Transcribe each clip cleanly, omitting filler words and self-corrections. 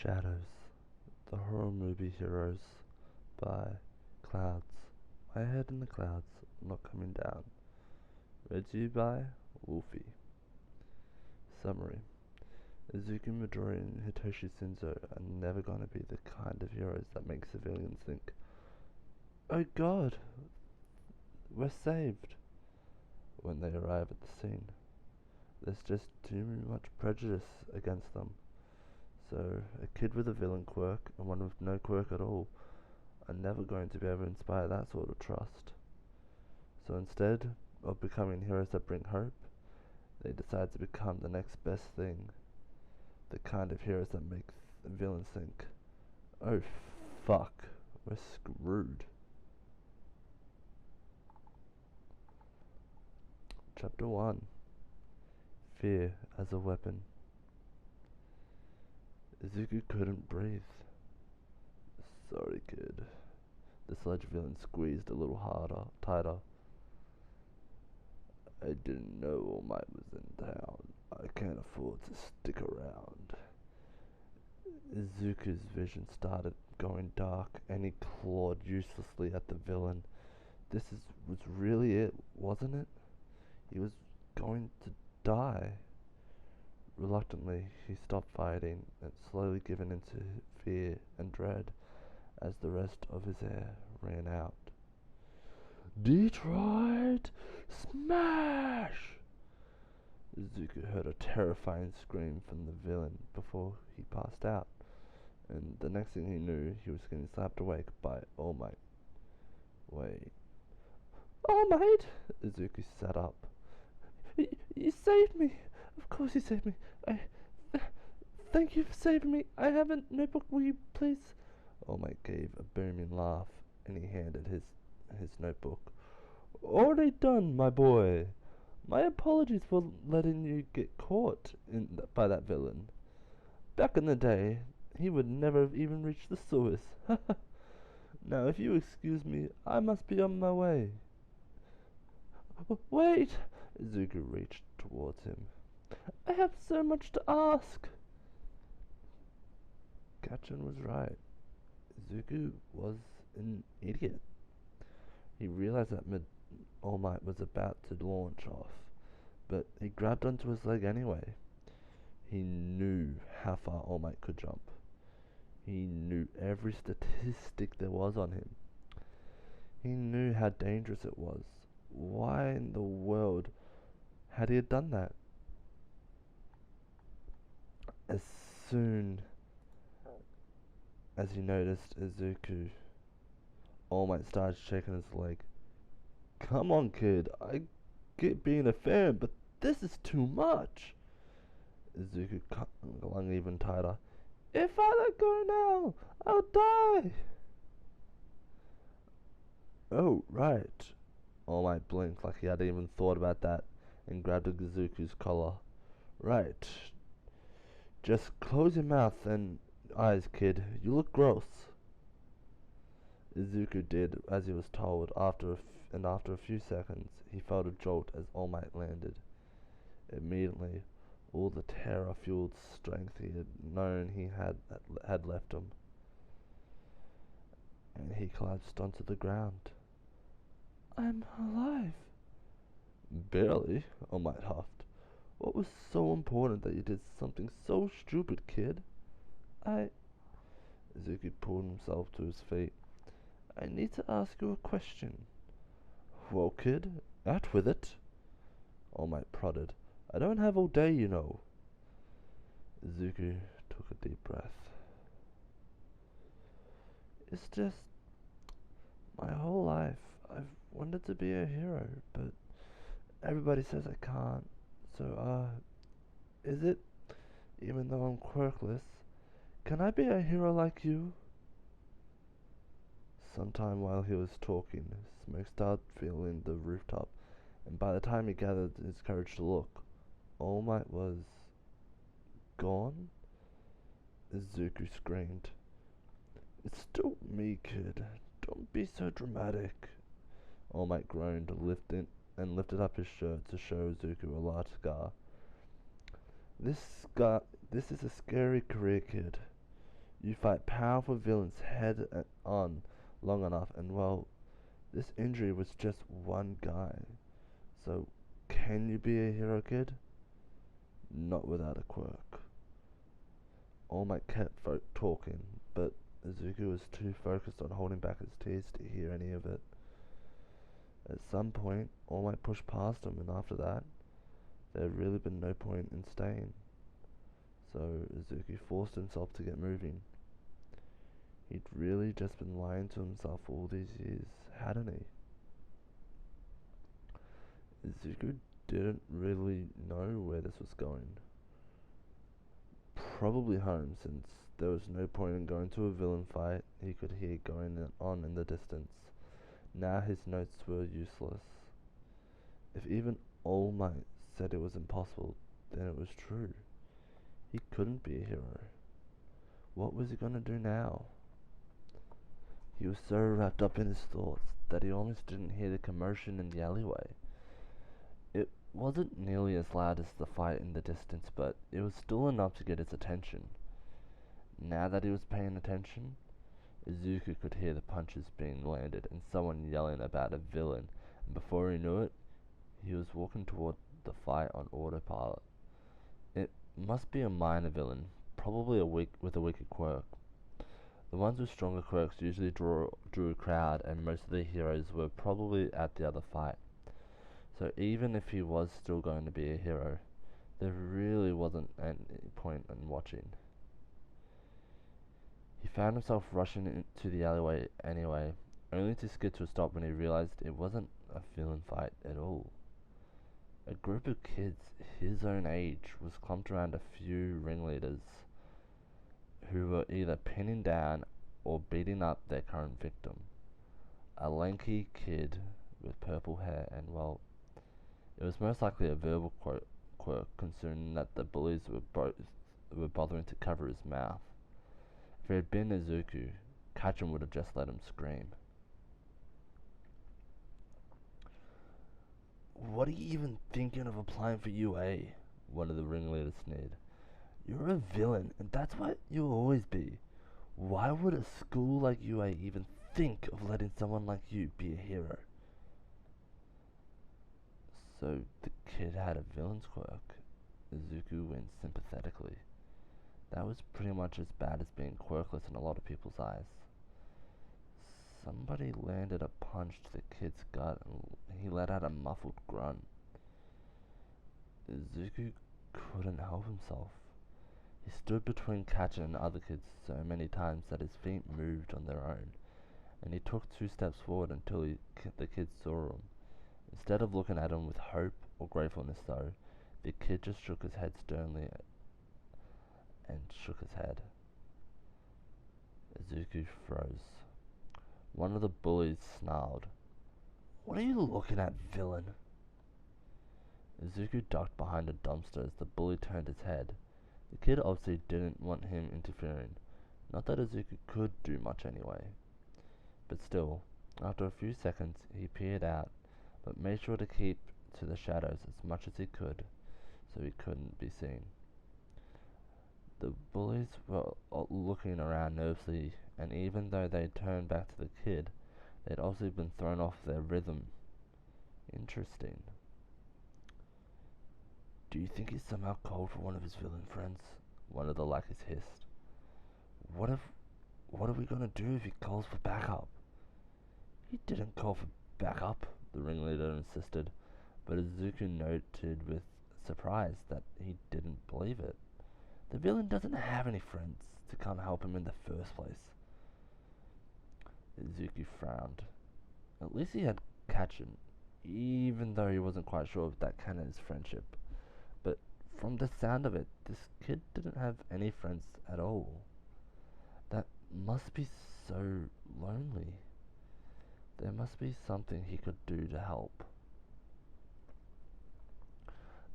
Shadows, the horror movie heroes by Clouds. My head in the clouds, not coming down. Read to you by Wolfie. Summary. Izuku Midori and Hitoshi Shinzo are never going to be the kind of heroes that make civilians think, "Oh God, we're saved," when they arrive at the scene. There's just too much prejudice against them. So, a kid with a villain quirk and one with no quirk at all are never going to be able to inspire that sort of trust. So instead of becoming heroes that bring hope, they decide to become the next best thing. The kind of heroes that make villains think, "Oh fuck, we're screwed." Chapter 1. Fear as a Weapon. Izuku couldn't breathe. "Sorry, kid." The sludge villain squeezed a little tighter. "I didn't know All Might was in town. I can't afford to stick around." Izuku's vision started going dark, and he clawed uselessly at the villain. Was really it, wasn't it? He was going to die. Reluctantly, he stopped fighting and slowly given into fear and dread as the rest of his air ran out. "Detroit! Smash!" Izuku heard a terrifying scream from the villain before he passed out, and the next thing he knew, he was getting slapped awake by All Might. Wait. "All Might!" Izuku sat up. You saved me! Of course you saved me. Thank you for saving me. I have a notebook, will you please?" All Might gave a booming laugh, and he handed his notebook. "Already done, my boy. My apologies for letting you get caught by that villain. Back in the day, he would never have even reached the Suez. Now, if you excuse me, I must be on my way." "Wait!" Izuku reached towards him. "I have so much to ask." Gachin was right. Izuku was an idiot. He realized that All Might was about to launch off, but he grabbed onto his leg anyway. He knew how far All Might could jump. He knew every statistic there was on him. He knew how dangerous it was. Why in the world had he done that? As soon as he noticed Izuku, All Might started shaking his leg. "Come on, kid. I get being a fan, but this is too much." Izuku clung even tighter. "If I let go now, I'll die." "Oh, right." All Might blinked like he hadn't even thought about that and grabbed Izuku's collar. "Right. Just close your mouth and eyes, kid. You look gross." Izuku did as he was told. After a few seconds, he felt a jolt as All Might landed. Immediately, all the terror-fueled strength he had known he had left him, and he collapsed onto the ground. "I'm alive." "Barely," All Might huffed. "What was so important that you did something so stupid, kid?" Izuku pulled himself to his feet. "I need to ask you a question." "Well, kid, out with it." All Might prodded. "I don't have all day, you know." Izuku took a deep breath. "It's just, my whole life, I've wanted to be a hero, but everybody says I can't. So, is it, even though I'm quirkless, can I be a hero like you?" Sometime while he was talking, smoke started filling the rooftop, and by the time he gathered his courage to look, All Might was gone. Izuku screamed. "It's still me, kid. Don't be so dramatic." All Might groaned, lifted up his shirt to show Izuku a large scar. This is a scary career, kid. You fight powerful villains head on long enough, and well, this injury was just one guy. So, can you be a hero, kid? Not without a quirk. All Might kept talking, but Izuku was too focused on holding back his tears to hear any of it. At some point, All Might pushed past him, and after that, there had really been no point in staying. So Izuku forced himself to get moving. He'd really just been lying to himself all these years, hadn't he? Izuku didn't really know where this was going. Probably home, since there was no point in going to a villain fight he could hear going on in the distance. Now his notes were useless. If even All Might said it was impossible, then it was true. He couldn't be a hero. What was he gonna do now? He was so wrapped up in his thoughts that he almost didn't hear the commotion in the alleyway. It wasn't nearly as loud as the fight in the distance, but it was still enough to get his attention. Now that he was paying attention, Izuku could hear the punches being landed and someone yelling about a villain, and before he knew it, he was walking toward the fight on autopilot. It must be a minor villain, probably with a wicked quirk. The ones with stronger quirks usually drew a crowd, and most of the heroes were probably at the other fight. So even if he was still going to be a hero, there really wasn't any point in watching. He found himself rushing into the alleyway anyway, only to skid to a stop when he realized it wasn't a villain fight at all. A group of kids his own age was clumped around a few ringleaders who were either pinning down or beating up their current victim. A lanky kid with purple hair, and well, it was most likely a verbal quirk, considering that the bullies were bothering to cover his mouth. If it had been Izuku, Kachin would have just let him scream. "What are you even thinking of applying for UA?" one of the ringleaders sneered. "You're a villain, and that's what you'll always be. Why would a school like UA even think of letting someone like you be a hero?" So the kid had a villain's quirk. Izuku winced sympathetically. That was pretty much as bad as being quirkless in a lot of people's eyes. Somebody landed a punch to the kid's gut, and he let out a muffled grunt. Izuku couldn't help himself. He stood between Kachin and other kids so many times that his feet moved on their own, and he took 2 steps forward until the kid saw him. Instead of looking at him with hope or gratefulness, though, the kid just shook his head sternly and shook his head. Izuku froze. One of the bullies snarled, "What are you looking at, villain?" Izuku ducked behind a dumpster as the bully turned his head. The kid obviously didn't want him interfering. Not that Izuku could do much anyway. But still, after a few seconds, he peered out, but made sure to keep to the shadows as much as he could, so he couldn't be seen. The bullies were looking around nervously, and even though they turned back to the kid, they'd also been thrown off their rhythm. Interesting. "Do you think he's somehow called for one of his villain friends?" one of the lackeys hissed. What are we gonna do if he calls for backup?" "He didn't call for backup," the ringleader insisted, but Izuku noted with surprise that he didn't believe it. The villain doesn't have any friends to come help him in the first place. Izuku frowned. At least he had Kachin, even though he wasn't quite sure if that counted his friendship. But from the sound of it, this kid didn't have any friends at all. That must be so lonely. There must be something he could do to help.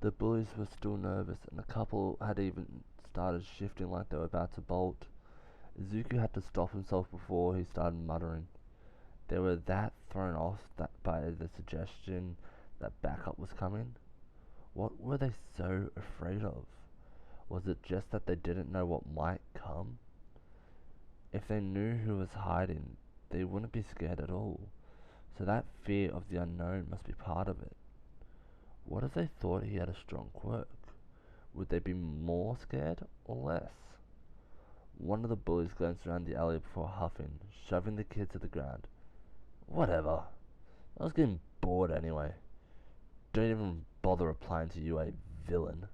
The bullies were still nervous, and a couple had even started shifting like they were about to bolt. Izuku had to stop himself before he started muttering. They were that thrown off by the suggestion that backup was coming. What were they so afraid of? Was it just that they didn't know what might come? If they knew who was hiding, they wouldn't be scared at all. So that fear of the unknown must be part of it. What if they thought he had a strong quirk? Would they be more scared or less? One of the bullies glanced around the alley before huffing, shoving the kid to the ground. Whatever. I was getting bored anyway. Don't even bother replying to you, a villain.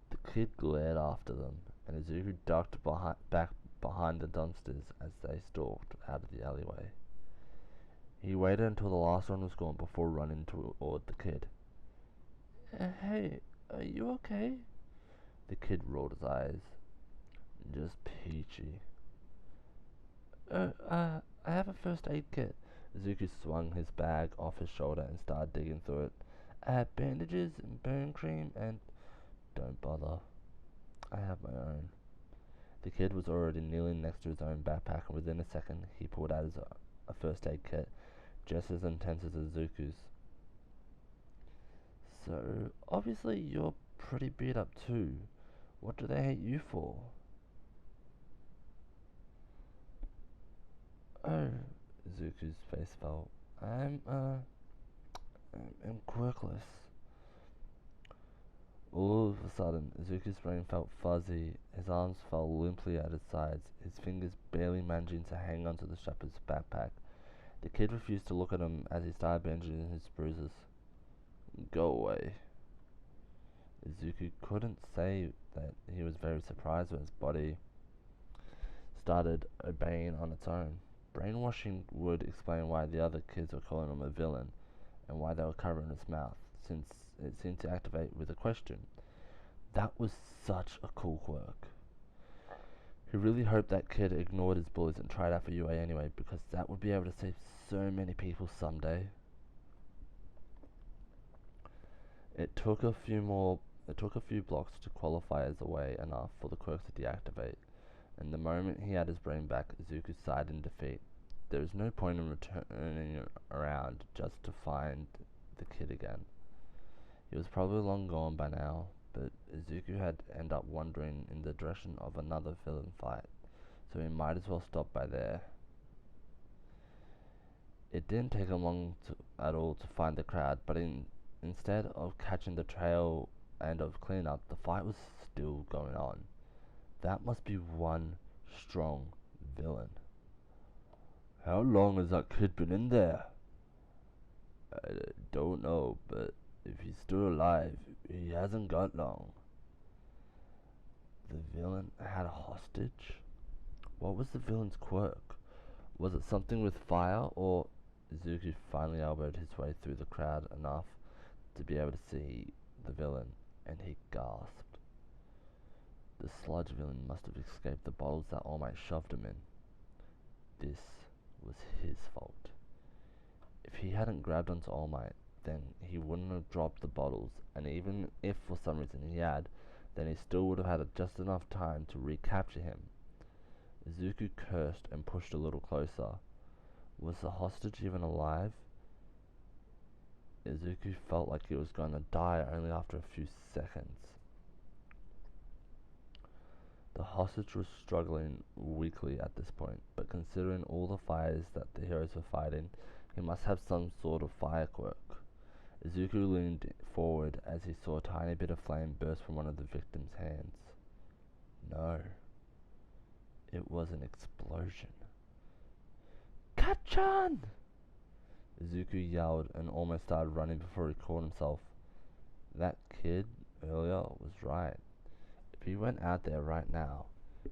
The kid glared after them, and Izuku ducked back behind the dumpsters as they stalked out of the alleyway. He waited until the last one was gone before running toward the kid. Hey, are you okay? The kid rolled his eyes. Just peachy. I have a first aid kit. Izuku swung his bag off his shoulder and started digging through it. I have bandages and burn cream and... Don't bother. I have my own. The kid was already kneeling next to his own backpack, and within a second he pulled out a first aid kit, just as intense as Izuku's. So, obviously you're pretty beat up too. What do they hate you for? Oh, Izuku's face fell. I'm quirkless. All of a sudden, Izuku's brain felt fuzzy, his arms fell limply at his sides, his fingers barely managing to hang onto the shepherd's backpack. The kid refused to look at him as he started bandaging his bruises. Go away. Izuku couldn't say that he was very surprised when his body started obeying on its own. Brainwashing would explain why the other kids were calling him a villain, and why they were covering his mouth, since it seemed to activate with a question. That was such a cool quirk. He really hoped that kid ignored his bullies and tried out for UA anyway, because that would be able to save so many people someday. It took a few blocks to qualify as away enough for the quirk to deactivate, and the moment he had his brain back, Izuku sighed in defeat. There was no point in returning around just to find the kid again. He was probably long gone by now, but Izuku had ended up wandering in the direction of another villain fight, so he might as well stop by there. It didn't take him long at all to find the crowd, but instead of catching the trail and of cleanup, the fight was still going on. That must be one strong villain. How long has that kid been in there? I don't know, but if he's still alive, he hasn't got long. The villain had a hostage? What was the villain's quirk? Was it something with fire, or... Izuku finally elbowed his way through the crowd enough to be able to see the villain, and he gasped. The sludge villain must have escaped the bottles that All Might shoved him in. This was his fault. If he hadn't grabbed onto All Might, then he wouldn't have dropped the bottles, and even if for some reason he had, then he still would have had just enough time to recapture him. Izuku cursed and pushed a little closer. Was the hostage even alive? Izuku felt like he was going to die only after a few seconds. The hostage was struggling weakly at this point, but considering all the fires that the heroes were fighting, he must have some sort of fire quirk. Izuku leaned forward as he saw a tiny bit of flame burst from one of the victim's hands. No, it was an explosion. Kachan! Izuku yelled and almost started running before he caught himself. That kid earlier was right. If he went out there right now,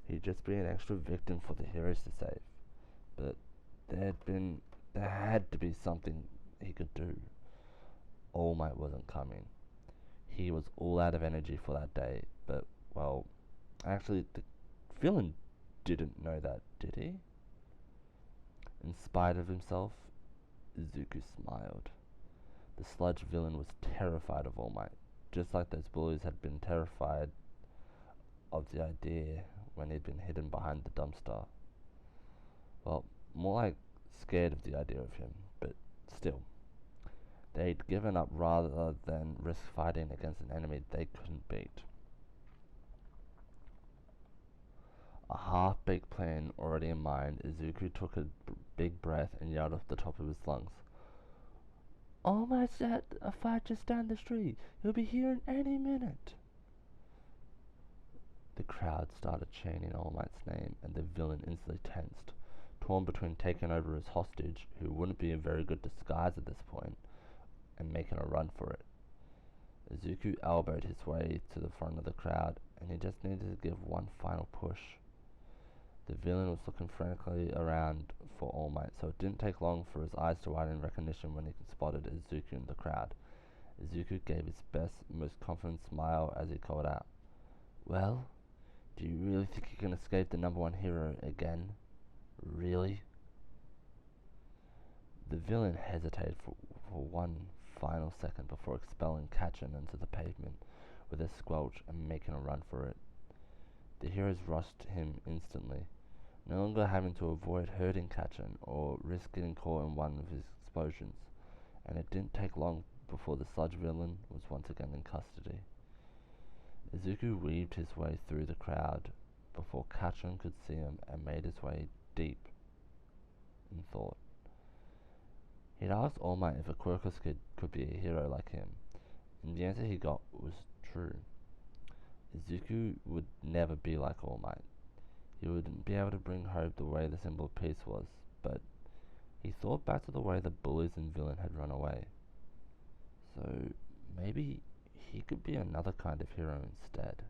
he'd just be an extra victim for the heroes to save. But there had to be something he could do. All Might wasn't coming. He was all out of energy for that day, but, well, actually, the villain didn't know that, did he? In spite of himself, Izuku smiled. The sludge villain was terrified of All Might, just like those bullies had been terrified of the idea when he'd been hidden behind the dumpster. Well, more like scared of the idea of him, but still. They'd given up rather than risk fighting against an enemy they couldn't beat. half-baked plan already in mind, Izuku took a big breath and yelled off the top of his lungs, "All Might's at a fight just down the street. He'll be here in any minute." The crowd started chanting All Might's name, and the villain instantly tensed, torn between taking over his hostage, who wouldn't be a very good disguise at this point, and making a run for it. Izuku elbowed his way to the front of the crowd, and he just needed to give one final push. The villain was looking frantically around for All Might, so it didn't take long for his eyes to widen in recognition when he spotted Izuku in the crowd. Izuku gave his best, most confident smile as he called out, "Well, do you really think you can escape the number one hero again? Really?" The villain hesitated for one final second before expelling Kachin into the pavement with a squelch and making a run for it. The heroes rushed him instantly, no longer having to avoid hurting Kachin or risk getting caught in one of his explosions, and it didn't take long before the sludge villain was once again in custody. Izuku weaved his way through the crowd before Kachin could see him and made his way deep in thought. He'd asked All Might if a quirkless kid could be a hero like him, and the answer he got was true. Izuku would never be like All Might. He wouldn't be able to bring hope the way the symbol of peace was, but he thought back to the way the bullies and villain had run away. So maybe he could be another kind of hero instead.